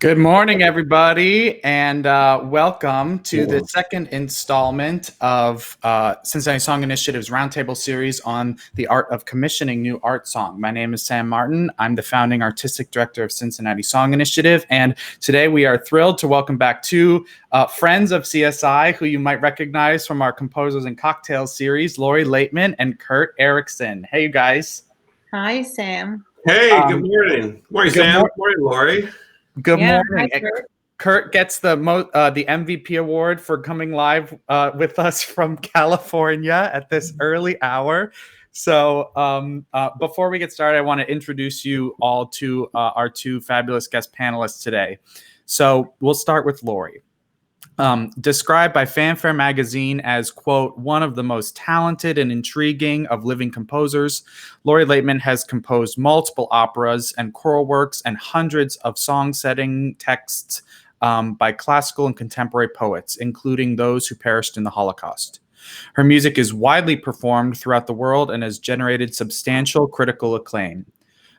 Good morning, everybody, and welcome to the second installment of Cincinnati Song Initiative's Roundtable series on the art of commissioning new Artsong. My name is Sam Martin. I'm the founding artistic director of Cincinnati Song Initiative, and today we are thrilled to welcome back two friends of CSI who you might recognize from our Composers and Cocktails series, Lori Laitman and Kurt Erickson. Hey, you guys. Hi, Sam. Hey, good morning. Morning, Sam. Morning, Lori. Good morning. Hi, Kurt gets the MVP award for coming live with us from California at this early hour. So before we get started, I want to introduce you all to our two fabulous guest panelists today. So we'll start with Lori. Described by Fanfare magazine as, quote, one of the most talented and intriguing of living composers, Lori Laitman has composed multiple operas and choral works and hundreds of song-setting texts by classical and contemporary poets, including those who perished in the Holocaust. Her music is widely performed throughout the world and has generated substantial critical acclaim.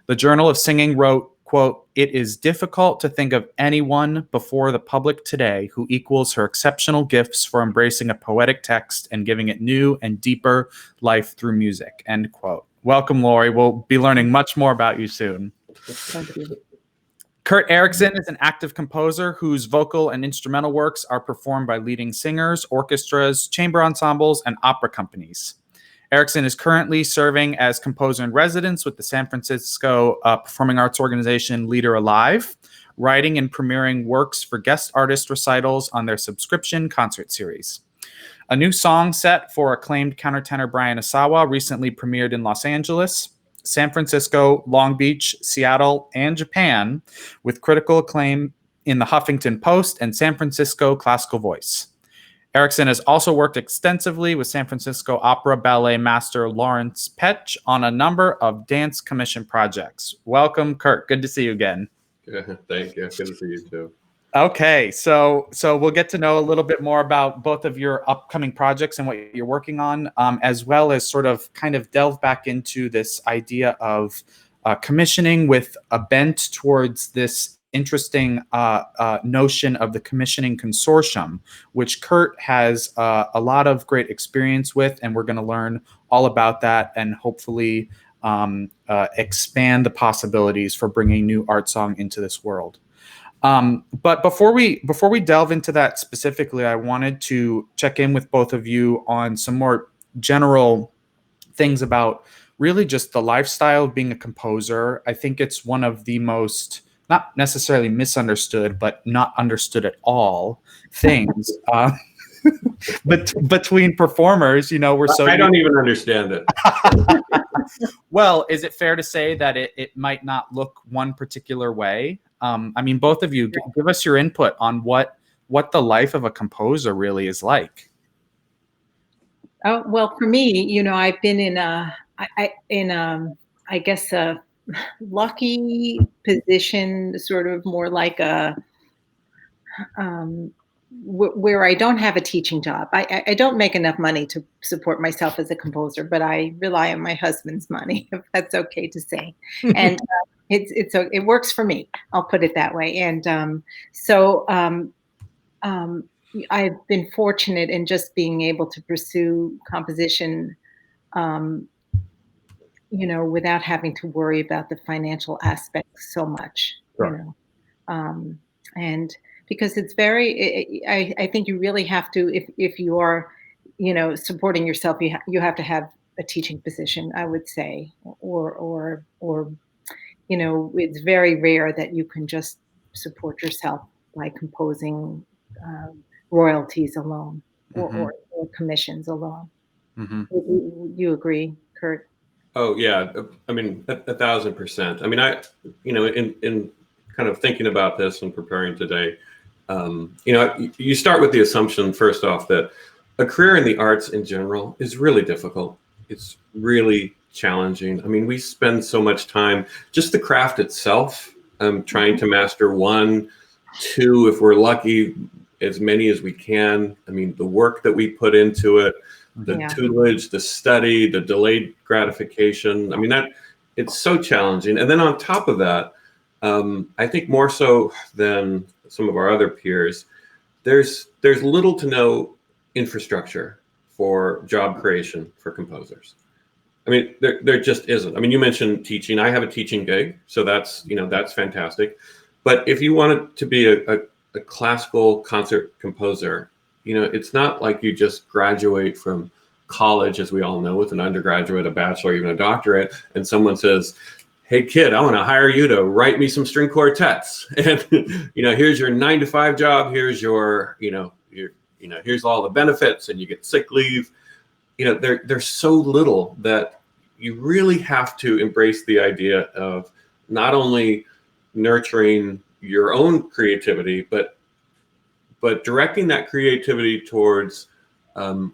The Journal of Singing wrote, quote, it is difficult to think of anyone before the public today who equals her exceptional gifts for embracing a poetic text and giving it new and deeper life through music, end quote. Welcome, Lori. We'll be learning much more about you soon. Thank you. Kurt Erickson is an active composer whose vocal and instrumental works are performed by leading singers, orchestras, chamber ensembles, and opera companies. Erickson is currently serving as composer in residence with the San Francisco performing arts organization Leader Alive, writing and premiering works for guest artist recitals on their subscription concert series. A new song set for acclaimed countertenor Brian Asawa recently premiered in Los Angeles, San Francisco, Long Beach, Seattle, and Japan, with critical acclaim in the Huffington Post and San Francisco Classical Voice. Erickson has also worked extensively with San Francisco Opera Ballet master Lawrence Petch on a number of dance commission projects. Welcome, Kurt. Good to see you again. Thank you. Good to see you too. Okay, so we'll get to know a little bit more about both of your upcoming projects and what you're working on, as well as sort of kind of delve back into this idea of commissioning with a bent towards this interesting notion of the commissioning consortium, which Kurt has a lot of great experience with, and we're going to learn all about that and hopefully expand the possibilities for bringing new Artsong into this world. But before we delve into that specifically, I wanted to check in with both of you on some more general things about really just the lifestyle of being a composer. I think it's one of the most, not necessarily misunderstood, but not understood at all things but between performers. You know, we're so... I don't even understand it. Well, is it fair to say that it might not look one particular way? I mean, both of you, give us your input on what the life of a composer really is like. Oh, well, for me, you know, I've been in a lucky position, sort of more like a where I don't have a teaching job. I don't make enough money to support myself as a composer, but I rely on my husband's money, if that's okay to say. And it works for me. I'll put it that way. And I've been fortunate in just being able to pursue composition, you know, without having to worry about the financial aspects so much. Sure. You know, and because it's very, I think you really have to, if you are, you know, supporting yourself, you have to have a teaching position, I would say, or you know, it's very rare that you can just support yourself by composing royalties alone, or commissions alone. Mm-hmm. You agree, Kurt? Oh yeah, I mean 1,000%. I mean, you know, in kind of thinking about this and preparing today, you know, you start with the assumption first off that a career in the arts in general is really difficult. It's really challenging. I mean, we spend so much time, just the craft itself, trying to master 1, 2, if we're lucky, as many as we can. I mean, the work that we put into it, the tutelage, the study, the delayed gratification. I mean, it's so challenging. And then on top of that, I think more so than some of our other peers, there's little to no infrastructure for job creation for composers. I mean, there just isn't. I mean, you mentioned teaching. I have a teaching gig, so that's fantastic. But if you wanted to be a classical concert composer, it's not like you just graduate from college, as we all know, with an undergraduate, a bachelor, even a doctorate, and someone says, "Hey kid, I want to hire you to write me some string quartets, and here's your 9-to-5 job. Here's your here's all the benefits, and you get sick leave." There's so little that you really have to embrace the idea of not only nurturing your own creativity, but directing that creativity towards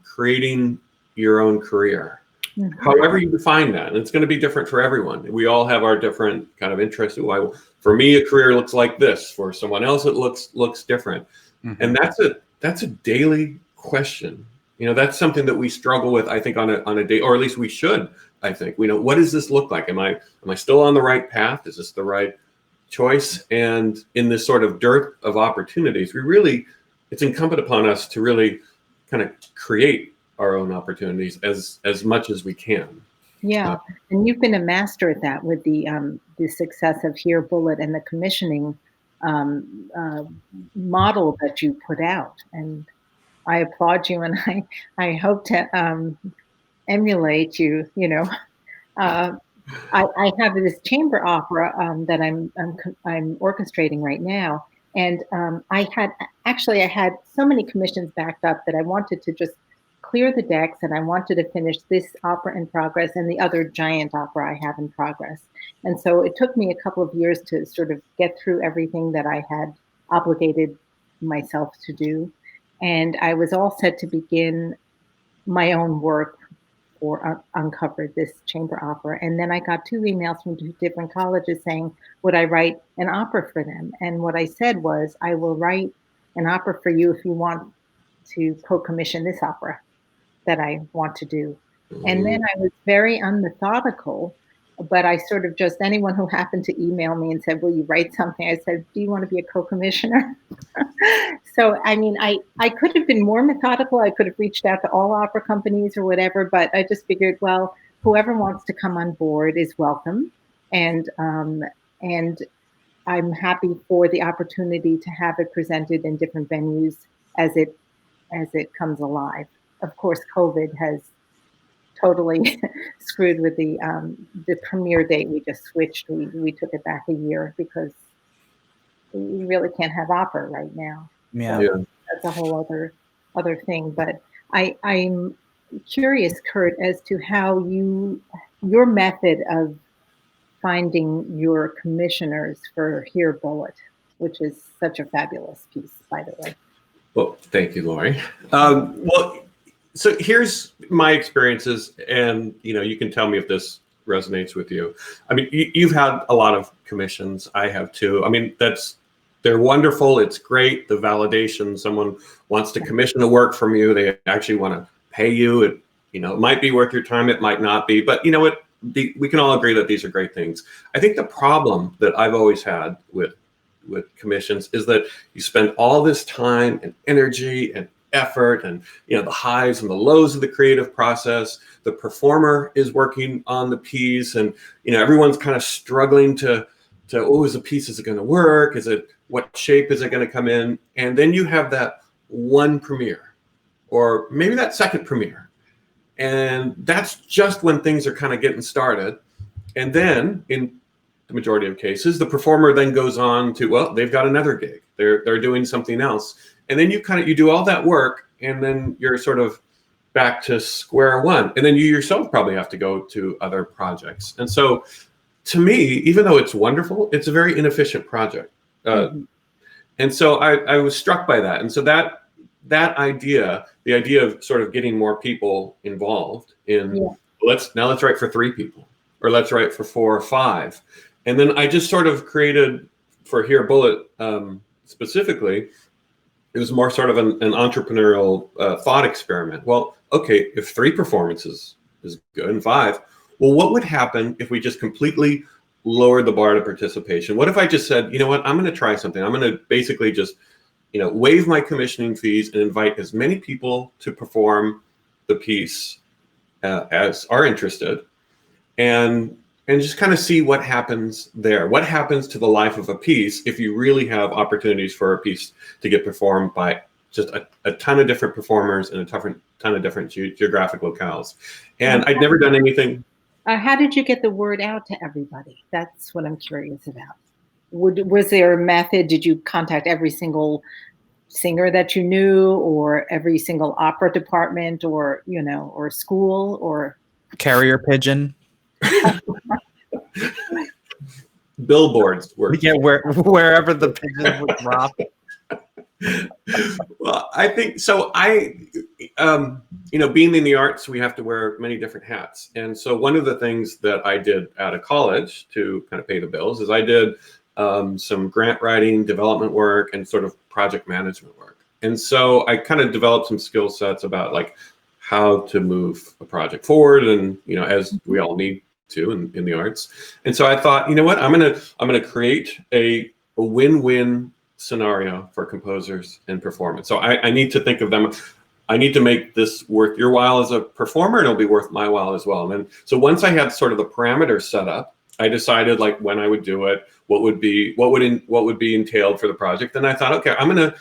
creating your own career. Mm-hmm. However you define that, and it's going to be different for everyone. We all have our different kind of interests. Why, for me, a career looks like this. For someone else, it looks different. Mm-hmm. And that's a daily question. That's something that we struggle with, I think, on a day, or at least we should. I think what does this look like? Am I still on the right path? Is this the right choice? And in this sort of dearth of opportunities, it's incumbent upon us to really kind of create our own opportunities as much as we can. Yeah, and you've been a master at that with the success of Here Bullet and the commissioning model that you put out, and I applaud you, and I hope to emulate you. I have this chamber opera that I'm orchestrating right now, and I had so many commissions backed up that I wanted to just clear the decks, and I wanted to finish this opera in progress and the other giant opera I have in progress. And so it took me a couple of years to sort of get through everything that I had obligated myself to do. And I was all set to begin my own work or uncover this chamber opera. And then I got 2 emails from 2 different colleges saying, would I write an opera for them? And what I said was, I will write an opera for you if you want to co-commission this opera that I want to do. And then I was very unmethodical, but I sort of just, anyone who happened to email me and said, will you write something? I said, do you want to be a co-commissioner? So, I mean, I could have been more methodical. I could have reached out to all opera companies or whatever, but I just figured, well, whoever wants to come on board is welcome. And I'm happy for the opportunity to have it presented in different venues as it comes alive. Of course, COVID has totally screwed with the premiere date. We just switched. We took it back a year because we really can't have opera right now. Yeah, so that's a whole other thing. But I'm curious, Kurt, as to how your method of finding your commissioners for Here Bullet, which is such a fabulous piece, by the way. Well, thank you, Lori. Well, so here's my experiences, and you can tell me if this resonates with you. I mean, you've had a lot of commissions. I have too. I mean, they're wonderful. It's great. The validation, someone wants to commission a work from you. They actually want to pay you. It might be worth your time. It might not be. But you know what? We can all agree that these are great things. I think the problem that I've always had with commissions is that you spend all this time and energy and effort and the highs and the lows of the creative process. The performer is working on the piece, and everyone's kind of struggling to is the piece, is it going to work? What shape is it going to come in? And then you have that one premiere, or maybe that second premiere, and that's just when things are kind of getting started. And then in the majority of cases, the performer then goes on to, well, they've got another gig. They're doing something else. And then you do all that work, and then you're sort of back to square one. And then you yourself probably have to go to other projects. And so to me, even though it's wonderful, it's a very inefficient project. And so I was struck by that. And so that idea, the idea of sort of getting more people involved in, let's write for 3 people, or let's write for 4 or 5. And then I just sort of created, for Here Bullet specifically, it was more sort of an entrepreneurial thought experiment. Well, okay, if 3 performances is good and 5, well, what would happen if we just completely lowered the bar to participation? What if I just said, you know what, I'm going to try something. I'm going to basically just, waive my commissioning fees and invite as many people to perform the piece as are interested, and just kind of see what happens there. What happens to the life of a piece if you really have opportunities for a piece to get performed by just a ton of different performers in a ton of different geographic locales. And I'd never done anything. How did you get the word out to everybody? That's what I'm curious about. Was there a method? Did you contact every single singer that you knew, or every single opera department, or or school, or carrier pigeon? Billboards were. Yeah, wherever the pigeons would drop. Well, I think so. Being in the arts, we have to wear many different hats. And so one of the things that I did out of college to kind of pay the bills is I did some grant writing, development work, and sort of project management work. And so I kind of developed some skill sets about like how to move a project forward, and as we all need to in the arts. And so I thought, you know what, I'm gonna create a win-win scenario for composers and performance. So I need to think of them. I need to make this worth your while as a performer, and it'll be worth my while as well. And then, so once I had sort of the parameters set up, I decided like when I would do it, what would be entailed for the project. And I thought, okay, I'm gonna,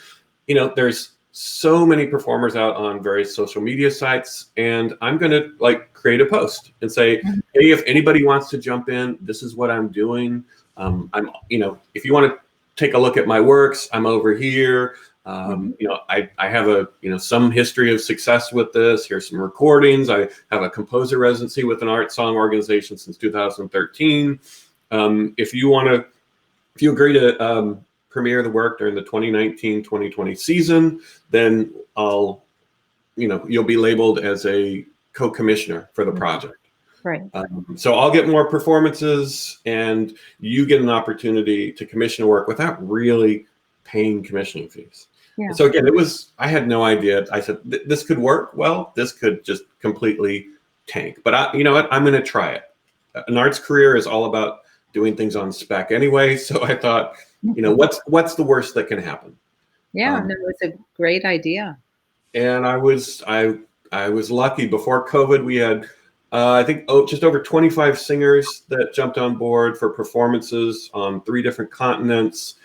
there's so many performers out on various social media sites, and I'm gonna like create a post and say, hey, if anybody wants to jump in, this is what I'm doing. If you want to take a look at my works, I'm over here. I have some history of success with this. Here's some recordings. I have a composer residency with an Artsong organization since 2013. If you agree to premiere the work during the 2019-2020 season, then you'll be labeled as a co-commissioner for the project. Right. So I'll get more performances, and you get an opportunity to commission a work without really paying commissioning fees. Yeah. So again, I had no idea. I said, this could work. Well, this could just completely tank. But you know what? I'm going to try it. An arts career is all about doing things on spec anyway. So I thought, what's the worst that can happen? Yeah, no, it's a great idea. And I was lucky. Before COVID, we had I think just over 25 singers that jumped on board for performances on 3 different continents.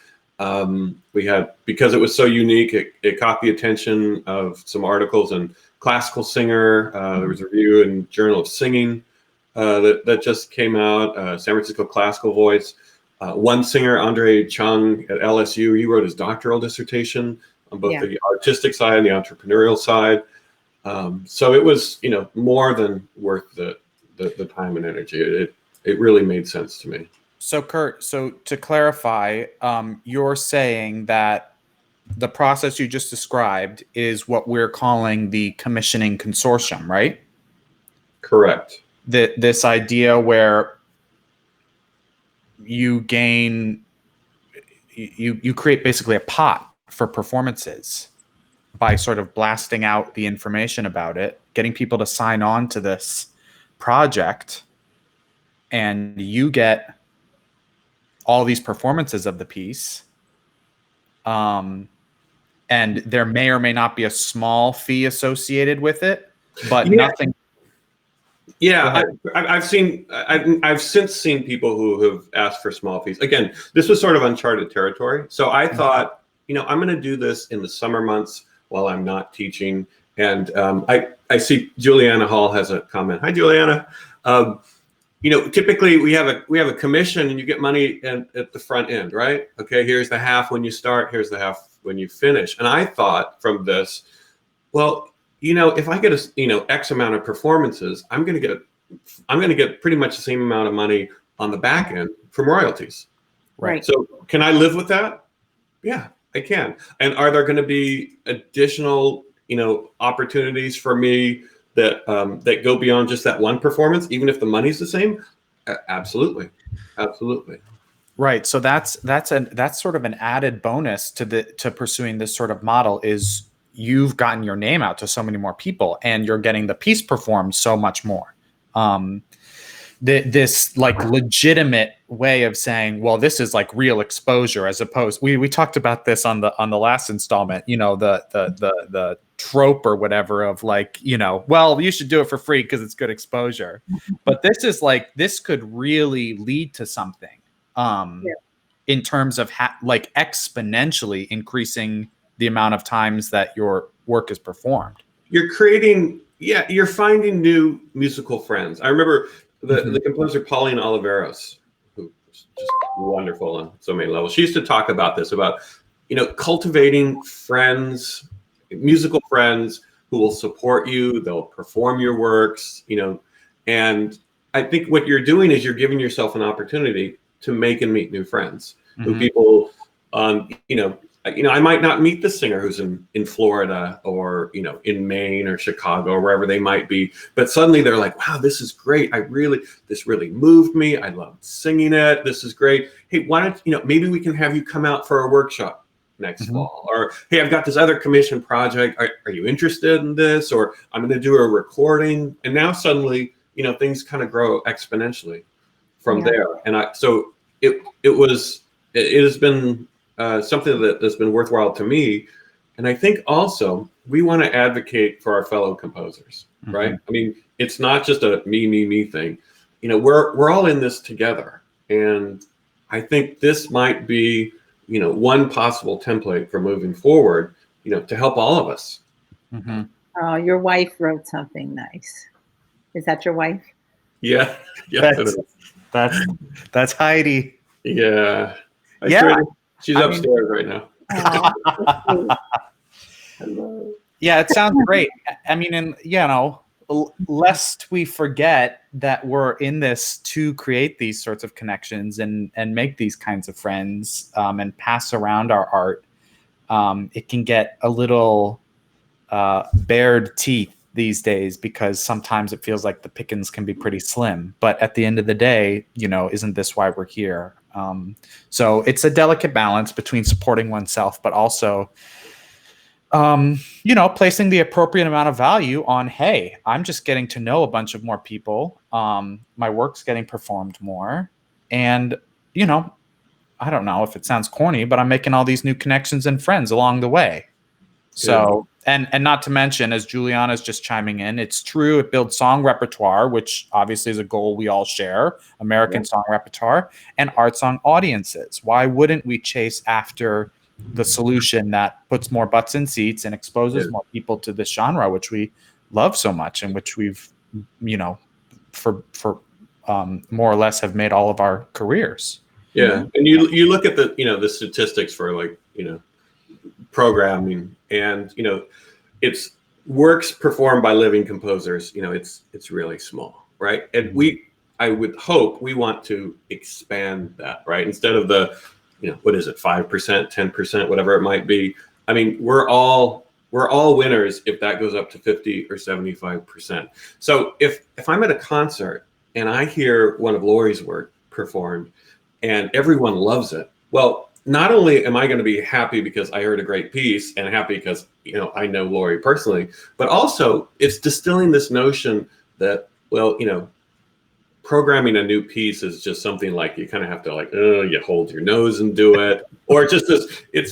We had, because it was so unique, it caught the attention of some articles in Classical Singer. There was a review in Journal of Singing that just came out. San Francisco Classical Voice. One singer, Andre Chung at LSU, he wrote his doctoral dissertation on both the artistic side and the entrepreneurial side. So it was, more than worth the time and energy. It really made sense to me. So Kurt, to clarify, you're saying that the process you just described is what we're calling the commissioning consortium, right? Correct. This idea where you create basically a pot for performances by sort of blasting out the information about it, getting people to sign on to this project, and you get all these performances of the piece. And there may or may not be a small fee associated with it, but nothing. Yeah, I've since seen people who have asked for small fees. Again, this was sort of uncharted territory. So I thought, I'm going to do this in the summer months while I'm not teaching. And I see Juliana Hall has a comment. Hi, Juliana. Typically we have a commission, and you get money at the front end, right? Okay, here's the half when you start, here's the half when you finish. And I thought from this, well, if I get X amount of performances, I'm going to get pretty much the same amount of money on the back end from royalties. Right. So can I live with that? Yeah, I can. And are there going to be additional, opportunities for me that go beyond just that one performance, even if the money's the same? Absolutely. Right. So that's sort of an added bonus to pursuing this sort of model, is you've gotten your name out to so many more people, and you're getting the piece performed so much more. this like legitimate way of saying, well, this is like real exposure, as opposed, we talked about this on the last installment, the trope or whatever of like, well, you should do it for free because it's good exposure. But this is like, this could really lead to something in terms of like exponentially increasing the amount of times that your work is performed. You're finding new musical friends. I remember the composer Pauline Oliveros, who was just wonderful on so many levels. She used to talk about this, about, cultivating friends, musical friends who will support you, they'll perform your works, and I think what you're doing is you're giving yourself an opportunity to make and meet new friends, who people, I might not meet the singer who's in Florida or, in Maine or Chicago or wherever they might be, but suddenly they're like, wow, this is great. This really moved me. I loved singing it. This is great. Hey, why don't, maybe we can have you come out for a workshop next fall, or, hey, I've got this other commission project. Are you interested in this? Or I'm going to do a recording. And now suddenly, things kind of grow exponentially from there. And it has been something that's been worthwhile to me. And I think also we want to advocate for our fellow composers, right? I mean, it's not just a me thing. We're all in this together. And I think this might be, one possible template for moving forward, to help all of us. Oh, your wife wrote something nice. Is that your wife? Yeah. That's Heidi. Yeah. She's upstairs right now. Hello. Yeah, it sounds great. I mean, and lest we forget that we're in this to create these sorts of connections and make these kinds of friends and pass around our art. It can get a little bared teeth these days, because sometimes it feels like the pickings can be pretty slim. But at the end of the day, isn't this why we're here? So it's a delicate balance between supporting oneself, but also, placing the appropriate amount of value on, hey, I'm just getting to know a bunch of more people. My work's getting performed more. And, I don't know if it sounds corny, but I'm making all these new connections and friends along the way. So, and not to mention, as Juliana's just chiming in, it's true, it builds song repertoire, which obviously is a goal we all share, American song repertoire, and Artsong audiences. Why wouldn't we chase after the solution that puts more butts in seats and exposes more people to this genre, which we love so much and which we've, for more or less have made all of our careers. Yeah. And you look at the statistics for programming, and it's works performed by living composers, it's really small, right? And I would hope we want to expand that, right? Instead of the what is it, 5%, 10%, whatever it might be. I mean, we're all winners if that goes up to 50 or 75%. So if I'm at a concert and I hear one of Lori's work performed and everyone loves it, well, not only am I going to be happy because I heard a great piece and happy because, I know Lori personally, but also it's distilling this notion that, well, programming a new piece is just something like you kind of have to you hold your nose and do it, or just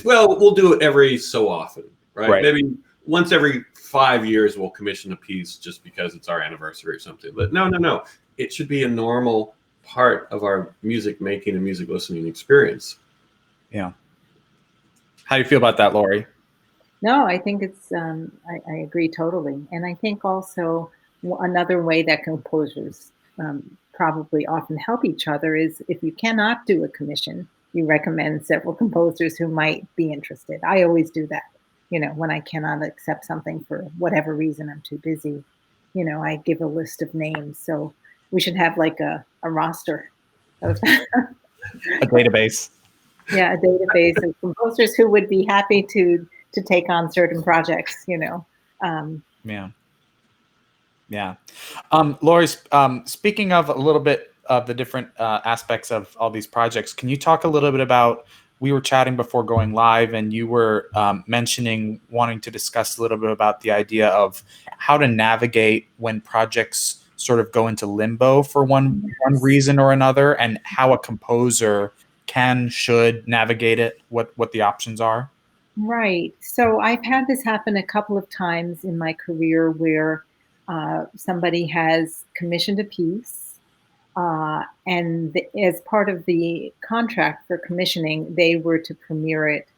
we'll do it every so often, right? Maybe once every 5 years we'll commission a piece just because it's our anniversary or something. But no, it should be a normal part of our music making and music listening experience. Yeah. How do you feel about that, Lori? No, I think it's, I agree totally. And I think also another way that composers probably often help each other is, if you cannot do a commission, you recommend several composers who might be interested. I always do that. When I cannot accept something for whatever reason, I'm too busy, I give a list of names. So we should have like a roster of a database. Yeah, a database of composers who would be happy to take on certain projects, Yeah. Lori, speaking of a little bit of the different aspects of all these projects, can you talk a little bit about, we were chatting before going live and you were wanting to discuss a little bit about the idea of how to navigate when projects sort of go into limbo for one reason or another, and how a composer should navigate it, what the options are? Right. So I've had this happen a couple of times in my career where somebody has commissioned a piece, and as part of the contract for commissioning, they were to premiere it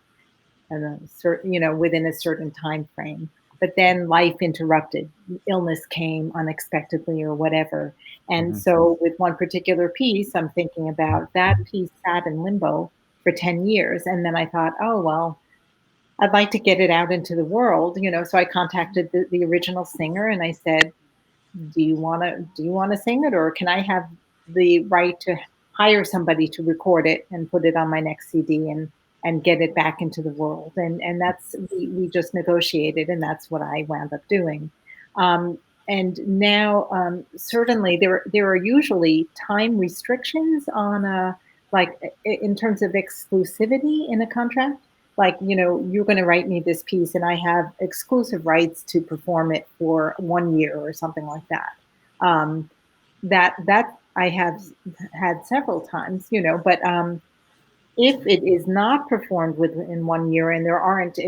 at a certain, within a certain time frame. But then life interrupted, illness came unexpectedly or whatever. And so with one particular piece, I'm thinking about that piece sat in limbo for 10 years. And then I thought, oh, well, I'd like to get it out into the world, So I contacted the original singer and I said, do you want to sing it, or can I have the right to hire somebody to record it and put it on my next CD and get it back into the world? And that's we just negotiated, and that's what I wound up doing. And now, certainly, there are usually time restrictions on like in terms of exclusivity in a contract. Like, you're going to write me this piece and I have exclusive rights to perform it for 1 year or something like that. That I have had several times, but if it is not performed within 1 year and there aren't,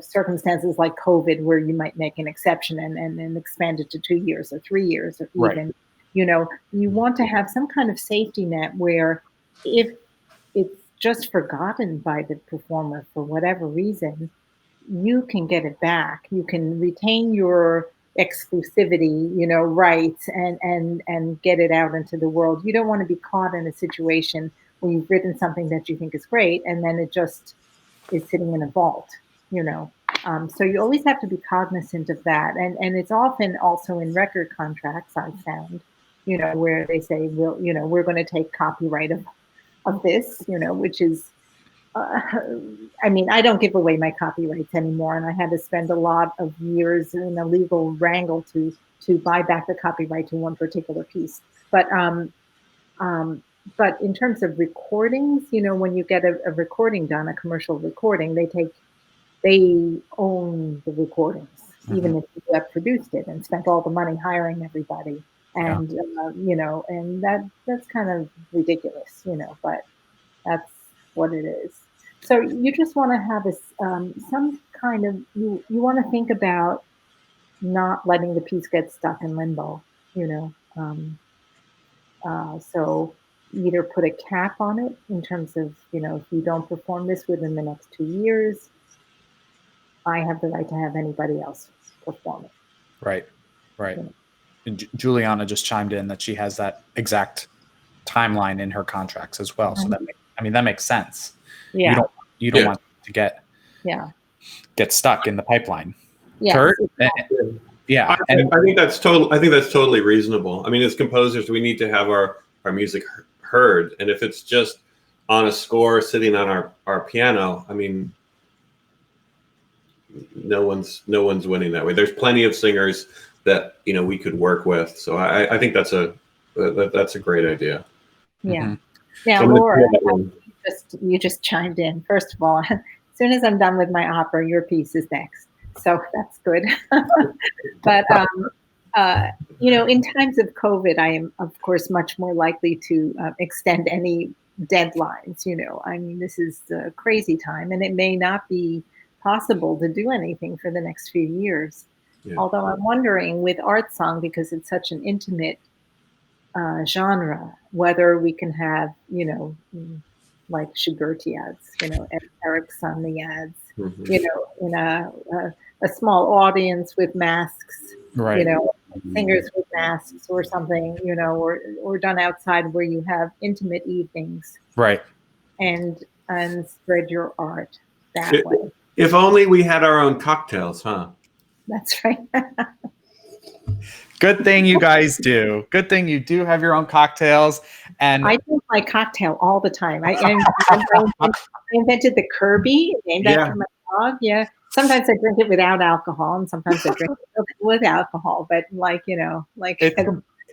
circumstances like COVID where you might make an exception and expand it to 2 years or 3 years or even, you want to have some kind of safety net where if it's just forgotten by the performer for whatever reason, you can get it back. You can retain your exclusivity, rights and get it out into the world. You don't want to be caught in a situation where you've written something that you think is great and then it just is sitting in a vault, So you always have to be cognizant of that. And it's often also in record contracts, I've found, where they say, well, we're going to take copyright of this, which is, I don't give away my copyrights anymore, and I had to spend a lot of years in a legal wrangle to buy back the copyright to one particular piece. But in terms of recordings, when you get a recording done, a commercial recording, they own the recordings, even if you have produced it and spent all the money hiring everybody. And, and that's kind of ridiculous, but that's what it is. So you just want to have some kind of, you want to think about not letting the piece get stuck in limbo, so either put a cap on it in terms of, if you don't perform this within the next 2 years, I have the right to have anybody else perform it. Right. Juliana just chimed in that she has that exact timeline in her contracts as well. So that makes sense. Yeah. You don't want to get stuck in the pipeline. Yeah. Kurt? Yeah. I think that's totally reasonable. I mean, as composers, we need to have our music heard. And if it's just on a score sitting on our piano, I mean, no one's winning that way. There's plenty of singers that, we could work with. So I think that's a great idea. Yeah. Now, Laura, you just chimed in. First of all, as soon as I'm done with my opera, your piece is next. So that's good. But, in times of COVID, I am, of course, much more likely to extend any deadlines. This is a crazy time, and it may not be possible to do anything for the next few years. Yeah. Although I'm wondering with Artsong, because it's such an intimate genre, whether we can have, like Shigurti ads, Eric's on the ads, in a small audience with masks, right. Singers with masks or something, or done outside where you have intimate evenings, right, and spread your art that way. If only we had our own cocktails, huh? That's right. Good thing you guys do. Good thing you do have your own cocktails. And I drink my cocktail all the time. I invented the Kirby, named after my dog. Yeah. Sometimes I drink it without alcohol, and sometimes I drink it with alcohol. But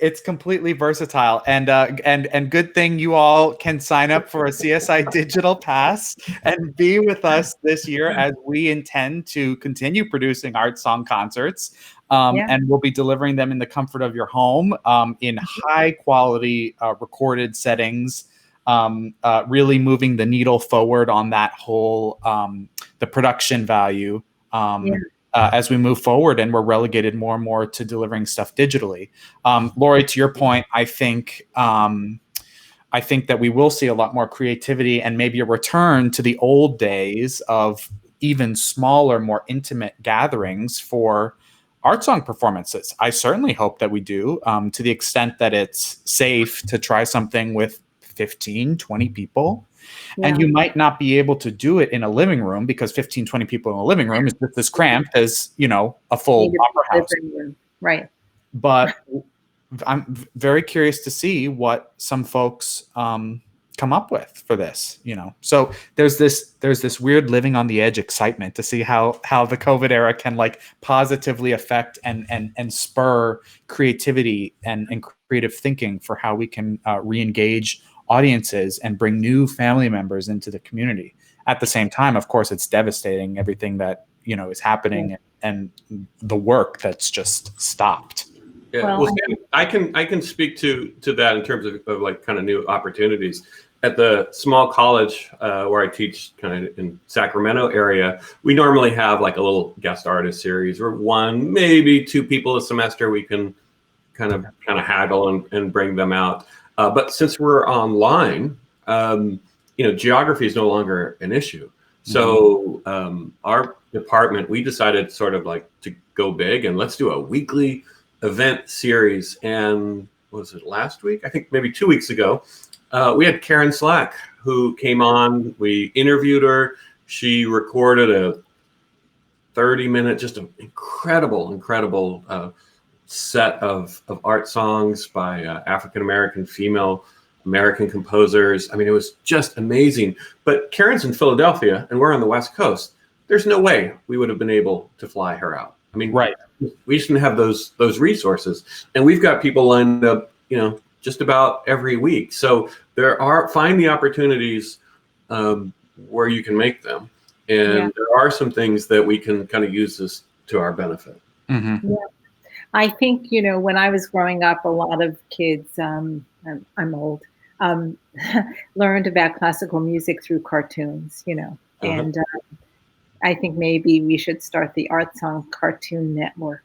it's completely versatile, and good thing you all can sign up for a CSI Digital Pass and be with us this year as we intend to continue producing Artsong concerts, and we'll be delivering them in the comfort of your home, in high quality recorded settings, really moving the needle forward on that whole the production value. As we move forward, and we're relegated more and more to delivering stuff digitally. Lori, to your point, I think that we will see a lot more creativity and maybe a return to the old days of even smaller, more intimate gatherings for Artsong performances. I certainly hope that we do, to the extent that it's safe to try something with 15, 20 people. And you might not be able to do it in a living room because 15, 20 people in a living room is just as cramped as, a full opera house. Right. But I'm very curious to see what some folks come up with for this, So there's this weird living on the edge excitement to see how the COVID era can like positively affect and spur creativity and creative thinking for how we can re-engage audiences and bring new family members into the community. At the same time, of course, it's devastating everything that is happening and the work that's just stopped. Yeah, well, I can speak to that in terms of like kind of new opportunities. At the small college where I teach, kind of in Sacramento area, we normally have like a little guest artist series where one, maybe two people a semester we can kind of haggle and bring them out. But since we're online, geography is no longer an issue. So our department, we decided sort of like to go big and let's do a weekly event series. And was it last week? I think maybe 2 weeks ago, we had Karen Slack who came on. We interviewed her. She recorded a 30-minute, just an incredible set of art songs by African-American female American composers. I mean, it was just amazing. But Karen's in Philadelphia and we're on the West Coast. There's no way we would have been able to fly her out. I mean, right. We just didn't have those resources. And we've got people lined up, just about every week. So find the opportunities where you can make them. And there are some things that we can kind of use this to our benefit. Yeah. I think, when I was growing up, a lot of kids, I'm old, learned about classical music through cartoons, and I think maybe we should start the Artsong Cartoon Network.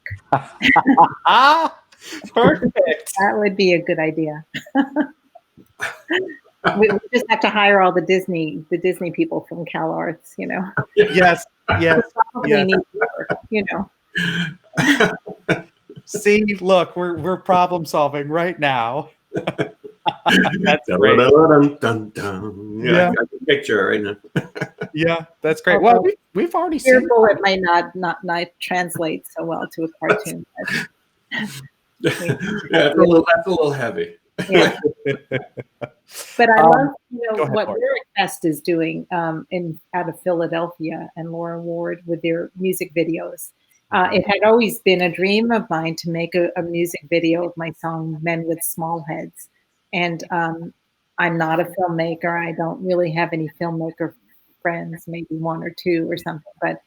Perfect. That would be a good idea. We just have to hire all the Disney people from Cal Arts, Yes. Probably need work, See, look, we're problem solving right now. That's great. Dun, dun. Yeah, I got the picture right now. Yeah, that's great. Well, we've already seen. Careful, it might not translate so well to a cartoon. That's a little heavy. Yeah. But I love what Lyric Fest is doing out of Philadelphia and Lauren Ward with their music videos. It had always been a dream of mine to make a music video of my song Men with Small Heads. And I'm not a filmmaker. I don't really have any filmmaker friends, maybe one or two or something. But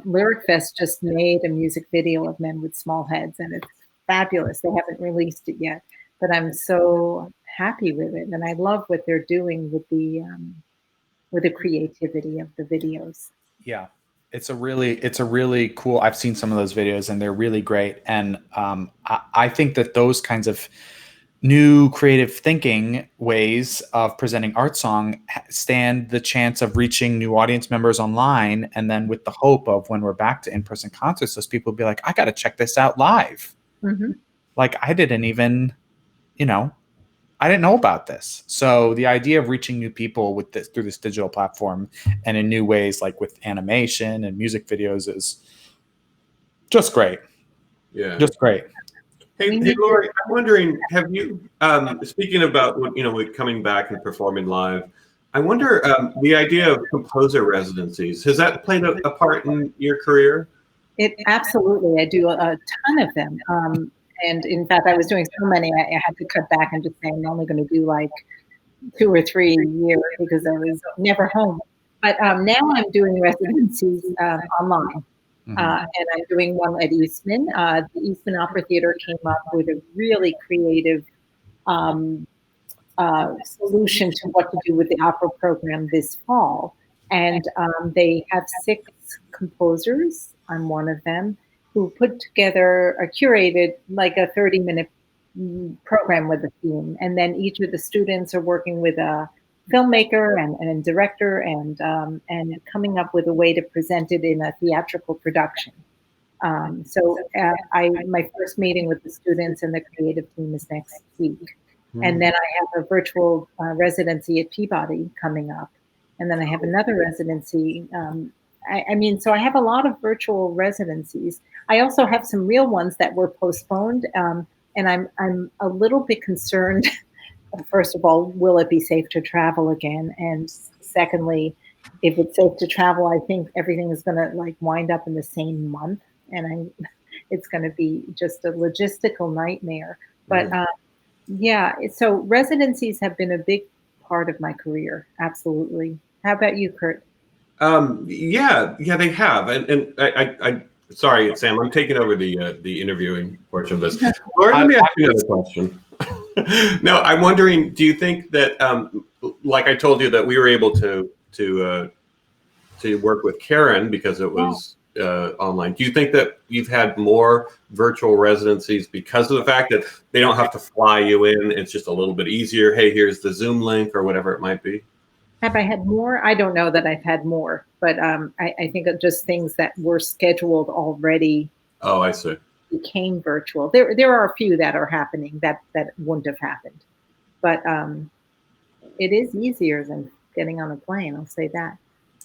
Lyric Fest just made a music video of Men with Small Heads, and it's fabulous. They haven't released it yet, but I'm so happy with it. And I love what they're doing with the creativity of the videos. Yeah. It's a really cool. I've seen some of those videos and they're really great. And I think that those kinds of new creative thinking ways of presenting Artsong stand the chance of reaching new audience members online. And then with the hope of when we're back to in-person concerts, those people will be like, I got to check this out live. Mm-hmm. Like I didn't even, I didn't know about this. So the idea of reaching new people with this through this digital platform and in new ways, like with animation and music videos, is just great. Yeah, just great. Hey Lori, I'm wondering, have you, speaking about with coming back and performing live, I wonder the idea of composer residencies, has that played a part in your career? It absolutely. I do a ton of them. And in fact, I was doing so many, I had to cut back and just say, I'm only going to do like 2 or 3 a year because I was never home. But now I'm doing residencies online. And I'm doing one at Eastman. The Eastman Opera Theater came up with a really creative solution to what to do with the opera program this fall. And they have 6 composers, I'm one of them, who put together a curated, like a 30-minute program with a theme. And then each of the students are working with a filmmaker and a director and coming up with a way to present it in a theatrical production. My first meeting with the students and the creative team is next week. And then I have a virtual residency at Peabody coming up. And then I have another residency. So I have a lot of virtual residencies. I also have some real ones that were postponed. And I'm a little bit concerned. First of all, will it be safe to travel again? And secondly, if it's safe to travel, I think everything is going to like wind up in the same month. And it's going to be just a logistical nightmare. But yeah, so residencies have been a big part of my career. Absolutely. How about you, Kurt? Yeah, they have. And I sorry, Sam, I'm taking over the interviewing portion of this. Laura, let me ask you another question. No, I'm wondering, do you think that, like I told you that we were able to work with Karen because it was online. Do you think that you've had more virtual residencies because of the fact that they don't have to fly you in? It's just a little bit easier. Hey, here's the Zoom link or whatever it might be. Have I had more? I don't know that I've had more, but I think of just things that were scheduled already. Oh, I see. Became virtual. There are a few that are happening that wouldn't have happened, but it is easier than getting on a plane. I'll say that.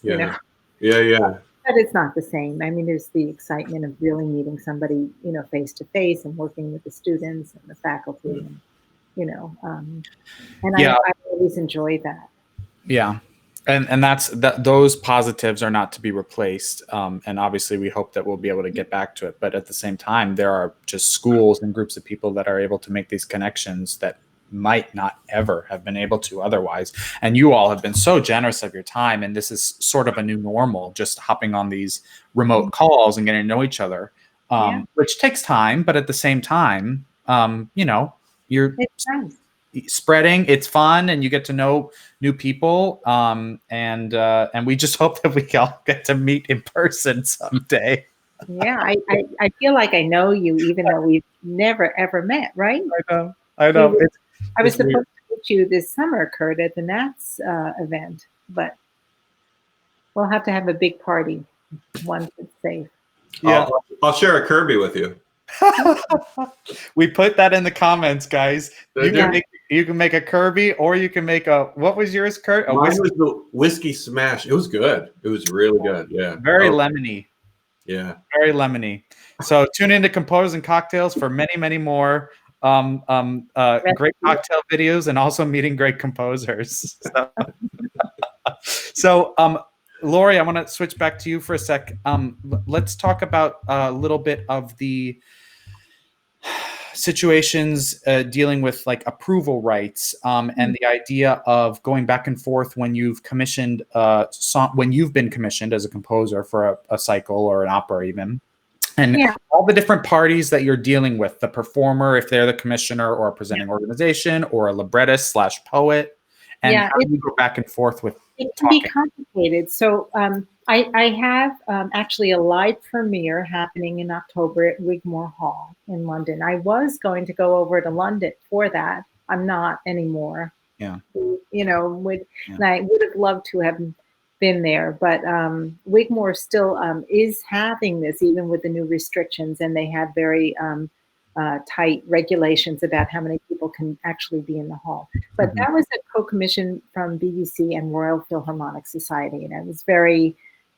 Yeah. You know? Yeah. But it's not the same. I mean, there's the excitement of really meeting somebody, face to face and working with the students and the faculty, and I always enjoy that. Yeah. And those positives are not to be replaced. And obviously we hope that we'll be able to get back to it. But at the same time, there are just schools and groups of people that are able to make these connections that might not ever have been able to otherwise. And you all have been so generous of your time. And this is sort of a new normal, just hopping on these remote calls and getting to know each other, which takes time. But at the same time, you're spreading, it's fun, and you get to know new people. And we just hope that we all get to meet in person someday. Yeah, I feel like I know you, even though we've never, ever met, right? I know. I was supposed to meet you this summer, Kurt, at the Nats event, but we'll have to have a big party once it's safe. Yeah, I'll share a Kirby with you. We put that in the comments, guys. You can make a Kirby, or you can make a. What was yours, Kurt? Mine was the whiskey smash. It was good. It was really good. Yeah. Very lemony. Yeah. Very lemony. So tune into Compose and Cocktails for many, many more great cocktail videos and also meeting great composers. So Lori, I want to switch back to you for a sec. Let's talk about a little bit of the situations dealing with like approval rights and the idea of going back and forth when you've commissioned when you've been commissioned as a composer for a cycle or an opera even. And all the different parties that you're dealing with, the performer, if they're the commissioner or a presenting organization or a librettist / poet, and how do you go back and forth with it can be complicated. So I have actually a live premiere happening in October at Wigmore Hall in London. I was going to go over to London for that. I'm not anymore. Yeah. And I would have loved to have been there, but Wigmore still is having this, even with the new restrictions, and they have very tight regulations about how many people can actually be in the hall. But that was a co-commission from BBC and Royal Philharmonic Society, and I was very,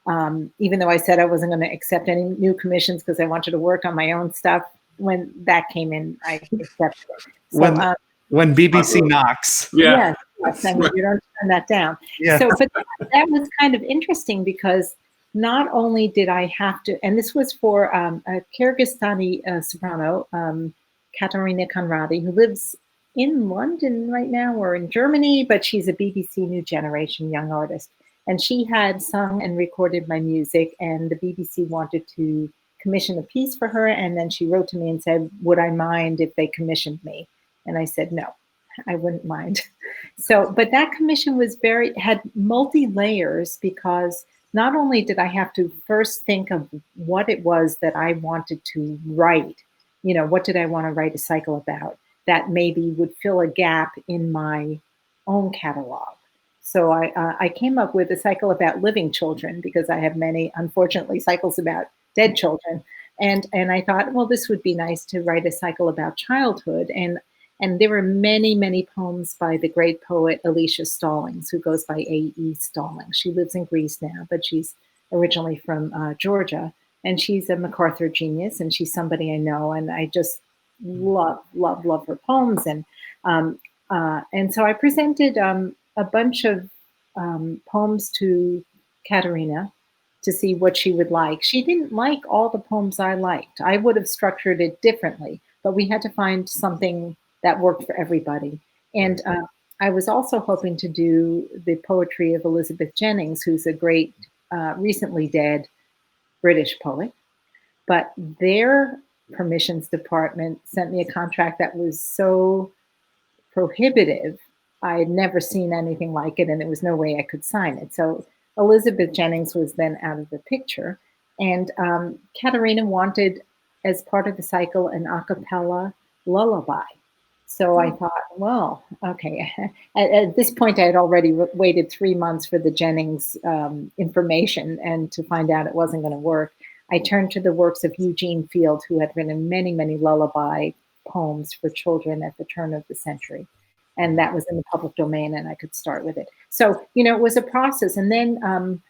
even though I said I wasn't going to accept any new commissions because I wanted to work on my own stuff, when that came in, I accepted it. So, when BBC knocks. Yes, I mean, you don't turn that down. Yeah. So, but that was kind of interesting because not only did I have to, and this was for a Kyrgyzstani soprano, Katarina Conradi, who lives in London right now or in Germany, but she's a BBC New Generation young artist. And she had sung and recorded my music, and the BBC wanted to commission a piece for her. And then she wrote to me and said, would I mind if they commissioned me? And I said, no, I wouldn't mind. So, but that commission was had multi layers, because not only did I have to first think of what it was that I wanted to write, what did I want to write a cycle about that maybe would fill a gap in my own catalog. So I came up with a cycle about living children, because I have many, unfortunately, cycles about dead children. And I thought, well, this would be nice to write a cycle about childhood. And there were many, many poems by the great poet Alicia Stallings, who goes by A.E. Stallings. She lives in Greece now, but she's originally from Georgia. And she's a MacArthur genius, and she's somebody I know. And I just love her poems. And so I presented a bunch of poems to Katarina to see what she would like. She didn't like all the poems I liked. I would have structured it differently, but we had to find something that worked for everybody. And I was also hoping to do the poetry of Elizabeth Jennings, who's a great, recently dead British poet. But their permissions department sent me a contract that was so prohibitive. I had never seen anything like it, and there was no way I could sign it. So Elizabeth Jennings was then out of the picture. And Katarina wanted, as part of the cycle, an a cappella lullaby. So I thought, well, okay. At this point, I had already waited 3 months for the Jennings information, and to find out it wasn't going to work, I turned to the works of Eugene Field, who had written many, many lullaby poems for children at the turn of the century. And that was in the public domain, and I could start with it. So, it was a process. And then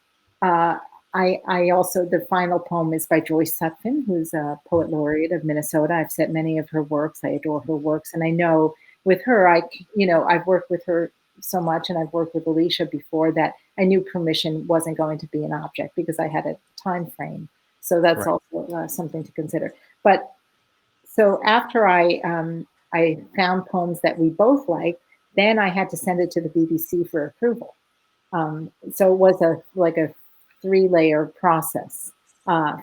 I also, the final poem is by Joyce Sutphin, who's a poet laureate of Minnesota. I've set many of her works. I adore her works. And I know with her, I've worked with her so much, and I've worked with Alicia before, that I knew permission wasn't going to be an object, because I had a time frame. So that's also something to consider. But so after I found poems that we both liked, then I had to send it to the BBC for approval. So it was a 3-layer process.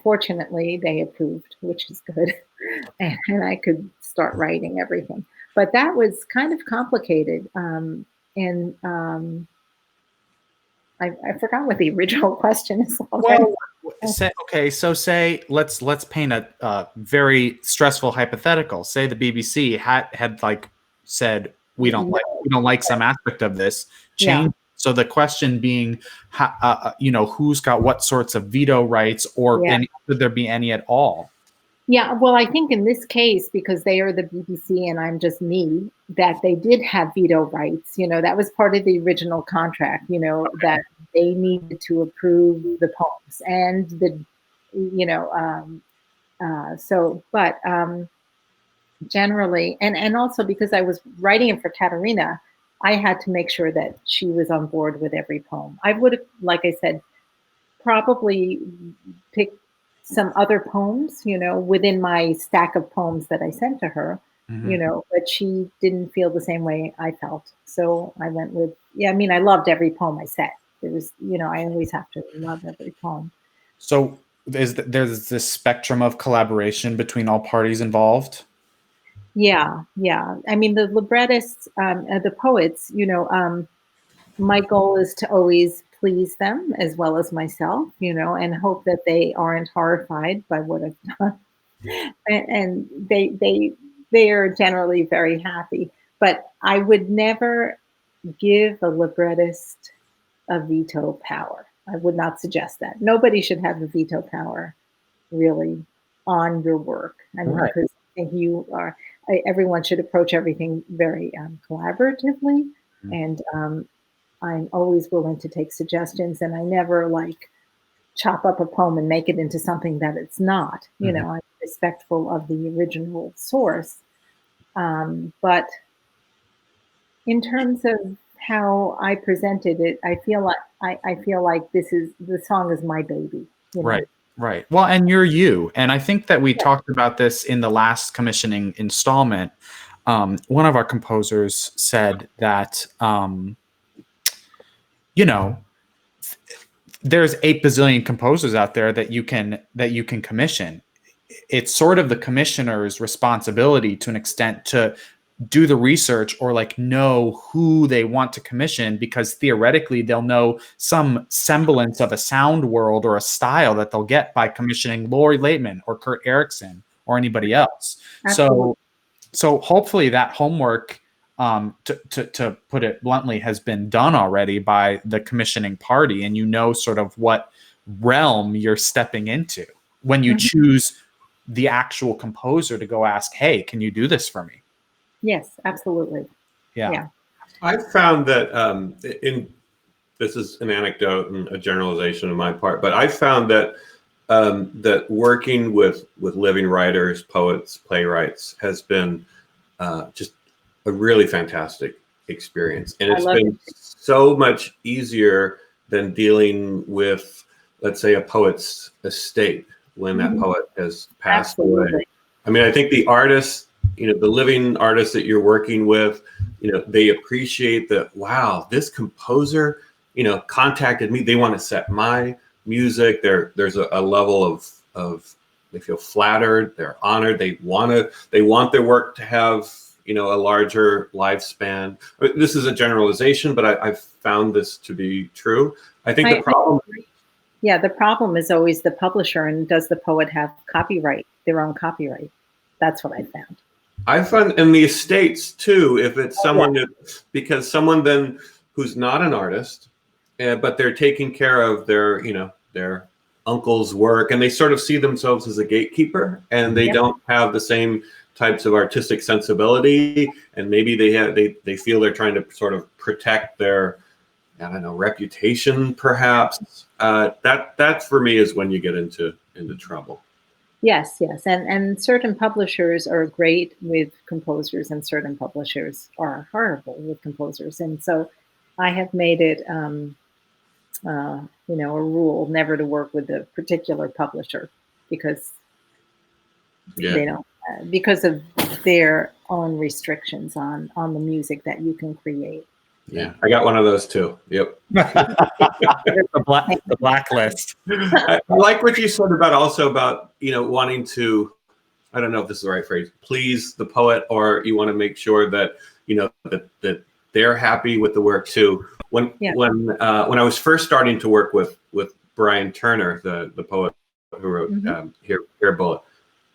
Fortunately, they approved, which is good, and I could start writing everything. But that was kind of complicated, and I forgot what the original question is. Well, say let's paint a very stressful hypothetical. Say the BBC had like said, we don't like some aspect of this, change. Yeah. So the question being, who's got what sorts of veto rights, or could there be any at all? Yeah, well, I think in this case, because they are the BBC and I'm just me, that they did have veto rights. That was part of the original contract, that they needed to approve the poems and generally, and also because I was writing it for Katarina, I had to make sure that she was on board with every poem. I would have, like I said, probably picked some other poems, within my stack of poems that I sent to her, but she didn't feel the same way I felt. So I went with, I loved every poem I sent. There was, I always have to love every poem. So there's this spectrum of collaboration between all parties involved? Yeah. I mean, the librettists, the poets, my goal is to always please them as well as myself, and hope that they aren't horrified by what I've done. And they are generally very happy. But I would never give a librettist a veto power. I would not suggest that. Nobody should have a veto power, really, on your work. I mean, because I think you are. Everyone should approach everything very collaboratively, and I'm always willing to take suggestions, and I never chop up a poem and make it into something that it's not. I'm respectful of the original source. But in terms of how I presented it, I feel like the song is my baby. Right. Right. Well, and you're you. And I think that we talked about this in the last commissioning installment. One of our composers said that, you know, there's 8 bazillion composers out there that you can commission. It's sort of the commissioner's responsibility to an extent to do the research or like know who they want to commission, because theoretically they'll know some semblance of a sound world or a style that they'll get by commissioning Lori Laitman or Kurt Erickson or anybody else. Absolutely. So hopefully that homework, to put it bluntly, has been done already by the commissioning party, and you know sort of what realm you're stepping into when you choose the actual composer to go ask, hey, can you do this for me? Yes, absolutely. Yeah. I've found that this is an anecdote and a generalization on my part, but I've found that that working with living writers, poets, playwrights has been just a really fantastic experience, and it's been so much easier than dealing with, let's say, a poet's estate when that poet has passed away. I mean, I think the artists, the living artists that you're working with, they appreciate that, wow, this composer, contacted me. They want to set my music. There's a level of they feel flattered, they're honored, they want their work to have, a larger lifespan. This is a generalization, but I've found this to be true. I think the problem. Yeah, the problem is always the publisher, and does the poet have their own copyright? That's what I found. I found in the estates too, if it's someone because someone then who's not an artist, but they're taking care of their uncle's work, and they sort of see themselves as a gatekeeper, and they don't have the same types of artistic sensibility, and maybe they feel they're trying to sort of protect their, I don't know, reputation, perhaps. That for me is when you get into trouble. Yes, and certain publishers are great with composers, and certain publishers are horrible with composers. And so, I have made it, a rule never to work with a particular publisher because they don't, because of their own restrictions on the music that you can create. Yeah, I got one of those too. Yep. the blacklist. I like what you said about wanting to, I don't know if this is the right phrase, please the poet, or you want to make sure that that they're happy with the work too. When I was first starting to work with Brian Turner, the poet who wrote Here Bullet,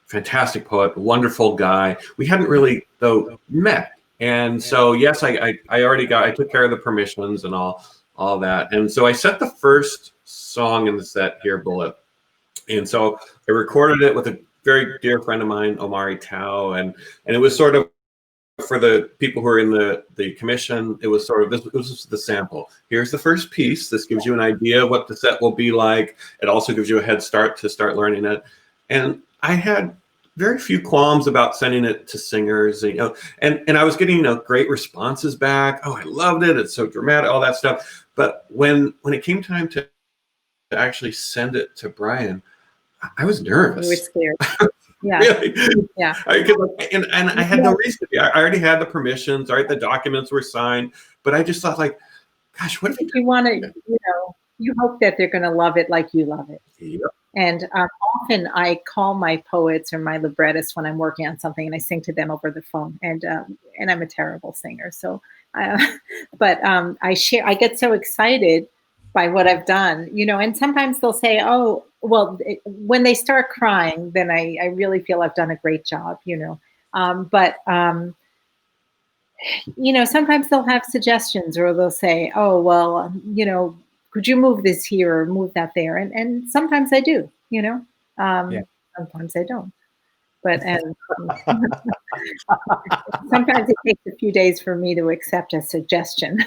fantastic poet, wonderful guy. We hadn't really though met. And so, yes, I took care of the permissions and all that. And so I set the first song in the set, Here Bullet. And so I recorded it with a very dear friend of mine, Omari Tao. And it was sort of, for the people who are in the commission, it was sort of, this was the sample. Here's the first piece. This gives you an idea of what the set will be like. It also gives you a head start to start learning it. And I had very few qualms about sending it to singers, and I was getting great responses back. Oh, I loved it. It's so dramatic, all that stuff. But when it came time to actually send it to Brian, I was nervous. You were scared. Yeah. Really? Yeah. And I had no reason to be. I already had the permissions, right? The documents were signed, but I just thought, like, gosh, what if you want to, you hope that they're going to love it like you love it. Yep. And often I call my poets or my librettists when I'm working on something, and I sing to them over the phone. And I'm a terrible singer, so but I get so excited by what I've done, And sometimes they'll say, "Oh, well," when they start crying, then I really feel I've done a great job, But sometimes they'll have suggestions, or they'll say, "Oh, well, could you move this here or move that there?" And sometimes I do, sometimes I don't. But sometimes it takes a few days for me to accept a suggestion.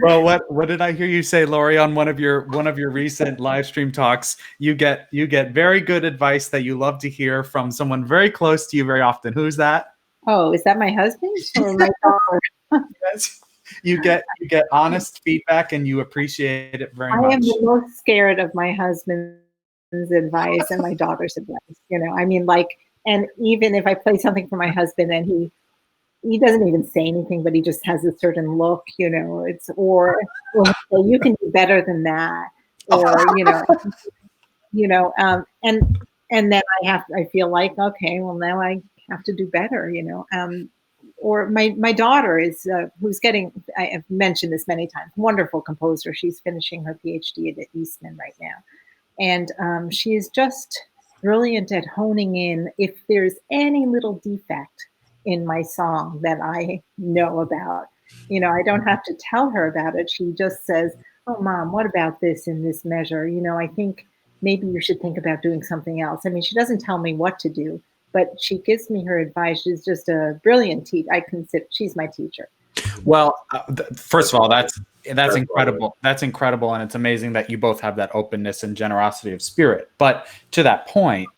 Well, what did I hear you say, Lori, on one of your recent live stream talks? You get very good advice that you love to hear from someone very close to you very often. Who's that? Oh, is that my husband or my daughter? Yes. You get honest feedback, and you appreciate it very much. I am the most scared of my husband's advice and my daughter's advice, I mean, like, and even if I play something for my husband and he doesn't even say anything, but he just has a certain look, it's, or you can do better than that, or, and then I feel like, okay, well, now I have to do better, or my daughter is, who's getting, I have mentioned this many times, wonderful composer. She's finishing her PhD at Eastman right now. And she is just brilliant at honing in if there's any little defect in my song that I know about. I don't have to tell her about it. She just says, oh, Mom, what about this in this measure? I think maybe you should think about doing something else. I mean, she doesn't tell me what to do, but she gives me her advice. She's just a brilliant teacher. I consider she's my teacher. Well, first of all, that's incredible. That's incredible, and it's amazing that you both have that openness and generosity of spirit. But to that point,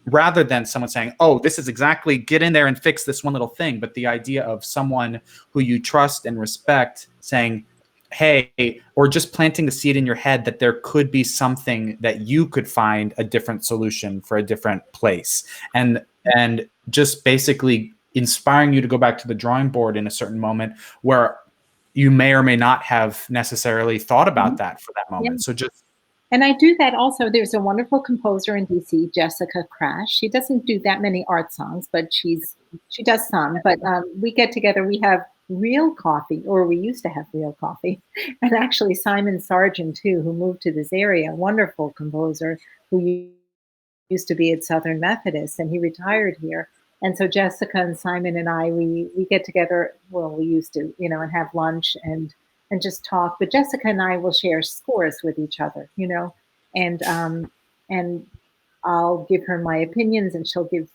rather than someone saying, "Oh, this is exactly, get in there and fix this one little thing," but the idea of someone who you trust and respect saying, "Hey," or just planting the seed in your head that there could be something that you could find a different solution for a different place, and just basically inspiring you to go back to the drawing board in a certain moment where you may or may not have necessarily thought about that for that moment. Yeah. So and I do that also. There's a wonderful composer in DC, Jessica Crash. She doesn't do that many art songs, but she does some. But we get together, we have real coffee, or we used to have real coffee. And actually Simon Sargent too, who moved to this area, wonderful composer who used to be at Southern Methodist, and he retired here. And so Jessica and Simon and I, we get together, well, we used to, and have lunch and just talk. But Jessica and I will share scores with each other, and I'll give her my opinions and she'll give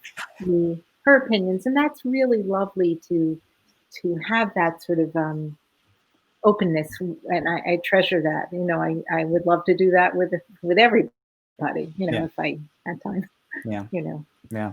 me her opinions. And that's really lovely to have that sort of openness. And I treasure that. I would love to do that with everybody, if I had time. Yeah. Yeah.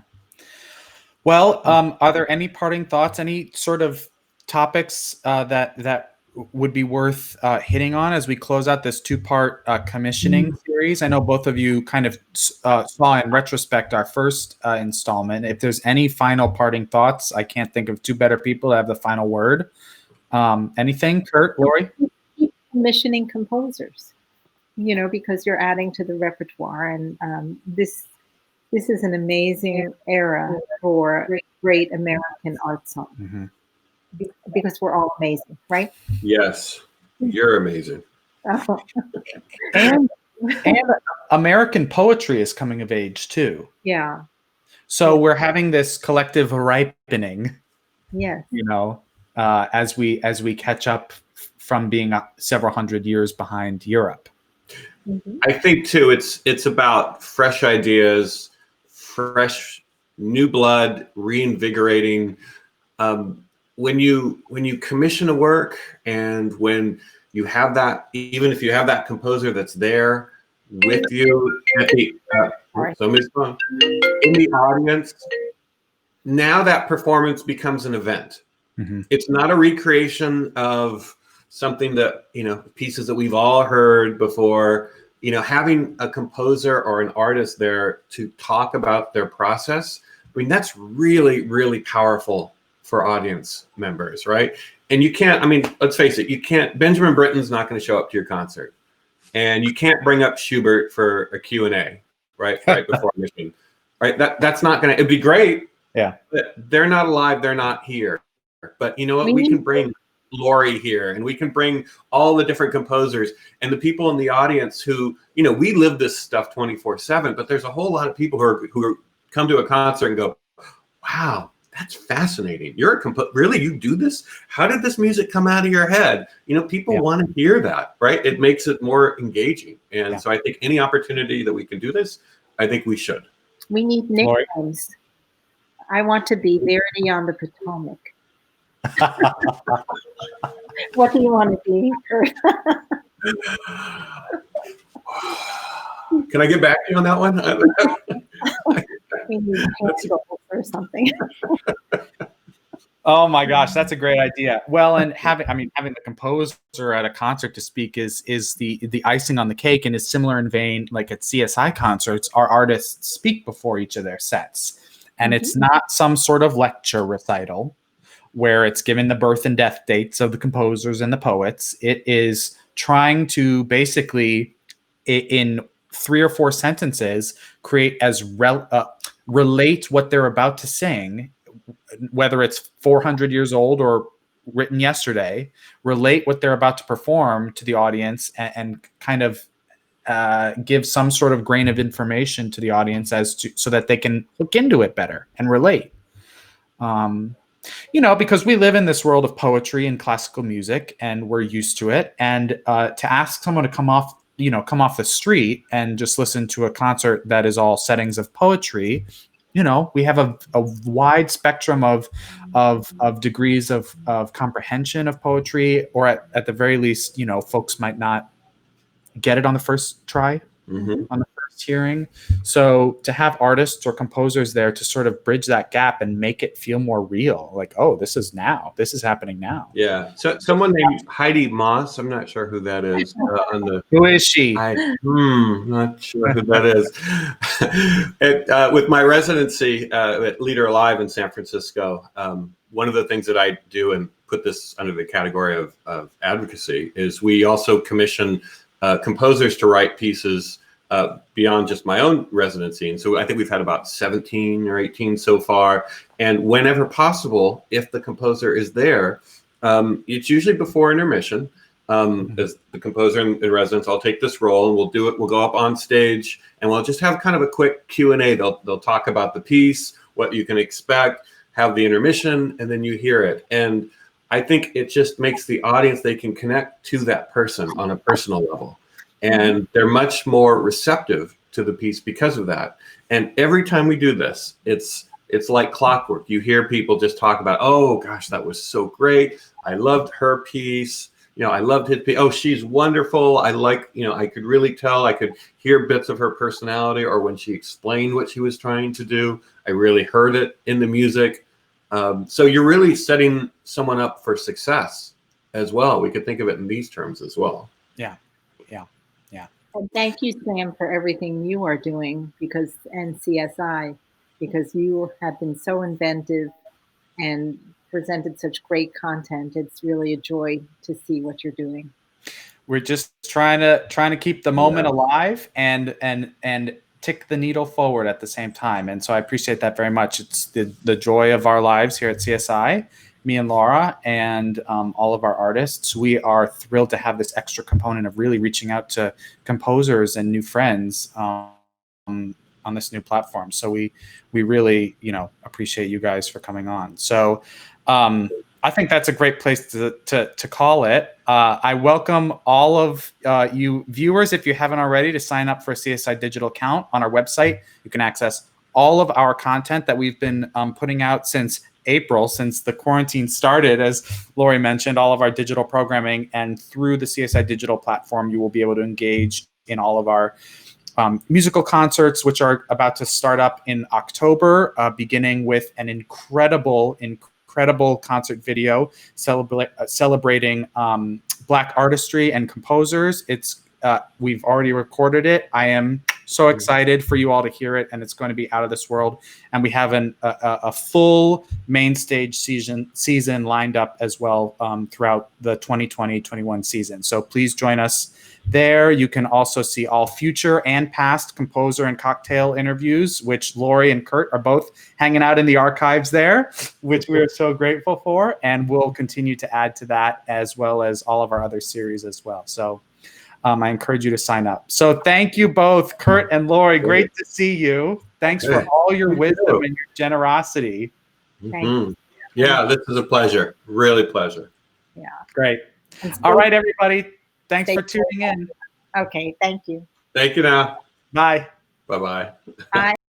Well, are there any parting thoughts, any sort of topics that would be worth hitting on as we close out this two-part commissioning series? I know both of you kind of saw in retrospect our first installment. If there's any final parting thoughts, I can't think of two better people to have the final word. Anything, Kurt, Lori? Keep commissioning composers, because you're adding to the repertoire, and this is an amazing era for great American art song. Mm-hmm. Because we're all amazing, right? Yes, you're amazing. and American poetry is coming of age too. Yeah. So we're having this collective ripening. Yes. As we catch up from being several hundred years behind Europe. Mm-hmm. I think too, it's about fresh ideas, fresh new blood, reinvigorating. When you commission a work, and when you have that, even if you have that composer that's there with you at the somebody's phone, in the audience, now that performance becomes an event. Mm-hmm. It's not a recreation of something that, pieces that we've all heard before. Having a composer or an artist there to talk about their process, I mean, that's really, really powerful for audience members, right? And you can't, let's face it, Benjamin Britten's not going to show up to your concert. And you can't bring up Schubert for a Q&A, right before mission, right? That's not going to, it'd be great. Yeah. But they're not alive, they're not here. But you know what, we can bring Lori here, and we can bring all the different composers and the people in the audience who, we live this stuff 24/7, but there's a whole lot of people who come to a concert and go, wow, that's fascinating. You're a really, you do this? How did this music come out of your head? People want to hear that, right? It makes it more engaging. And so I think any opportunity that we can do this, I think we should. We need nicknames. I want to be Verity on the Potomac. What do you want to be? Can I get back to you on that one? We need or something. Oh my gosh, that's a great idea. Well, and having the composer at a concert to speak is the icing on the cake, and is similar in vein like at CSI concerts. Our artists speak before each of their sets, and it's not some sort of lecture recital where it's given the birth and death dates of the composers and the poets. It is trying to basically, in 3 or 4 sentences, create relate what they're about to sing, whether it's 400 years old or written yesterday, relate what they're about to perform to the audience, and kind of give some sort of grain of information to the audience so that they can look into it better and relate. Because we live in this world of poetry and classical music, and we're used to it. And to ask someone to come off the street and just listen to a concert that is all settings of poetry, we have a wide spectrum of degrees of comprehension of poetry, or at the very least, folks might not get it on the first try, on the first hearing. So to have artists or composers there to sort of bridge that gap and make it feel more real, like, oh, this is happening now. Yeah. So someone named Heidi Moss, I'm not sure who that is. Who is she? Not sure who that is. With my residency at Leader Alive in San Francisco, one of the things that I do, and put this under the category of advocacy, is we also commission composers to write pieces beyond just my own residency. And so I think we've had about 17 or 18 so far. And whenever possible, if the composer is there, it's usually before intermission. As the composer in residence, I'll take this role and we'll do it. We'll go up on stage and we'll just have kind of a quick Q&A. They'll talk about the piece, what you can expect, have the intermission, and then you hear it. And I think it just makes the audience, they can connect to that person on a personal level. And they're much more receptive to the piece because of that. And every time we do this, it's like clockwork. You hear people just talk about, oh gosh, that was so great. I loved her piece. I loved his piece. Oh, she's wonderful. I could really tell. I could hear bits of her personality, or when she explained what she was trying to do, I really heard it in the music. So you're really setting someone up for success as well. We could think of it in these terms as well. Yeah. And thank you, Sam, for everything you are doing, and CSI, because you have been so inventive and presented such great content. It's really a joy to see what you're doing. We're just trying to keep the moment alive and tick the needle forward at the same time. And so I appreciate that very much. It's the joy of our lives here at CSI, me and Laura, and all of our artists. We are thrilled to have this extra component of really reaching out to composers and new friends on this new platform. So we really, appreciate you guys for coming on. So I think that's a great place to call it. I welcome all of you viewers, if you haven't already, to sign up for a CSI Digital account on our website. You can access all of our content that we've been putting out since April, since the quarantine started, as Lori mentioned, all of our digital programming. And through the CSI Digital platform, you will be able to engage in all of our musical concerts, which are about to start up in October, beginning with an incredible concert video celebrating Black artistry and composers. We've already recorded it. I am so excited for you all to hear it, and it's going to be out of this world. And we have a full main stage season lined up as well throughout the 2020-21 season. So please join us there. You can also see all future and past composer and cocktail interviews, which Lori and Kurt are both hanging out in the archives there, which we are so grateful for. And we'll continue to add to that, as well as all of our other series as well. So I encourage you to sign up. So thank you both, Kurt and Lori. Great to see you. Thanks for all your wisdom and your generosity. Mm-hmm. Yeah, this is a pleasure. Really pleasure. Yeah. Great. All right, everybody. Thanks for tuning in. Okay. Thank you. Thank you now. Bye. Bye-bye. Bye.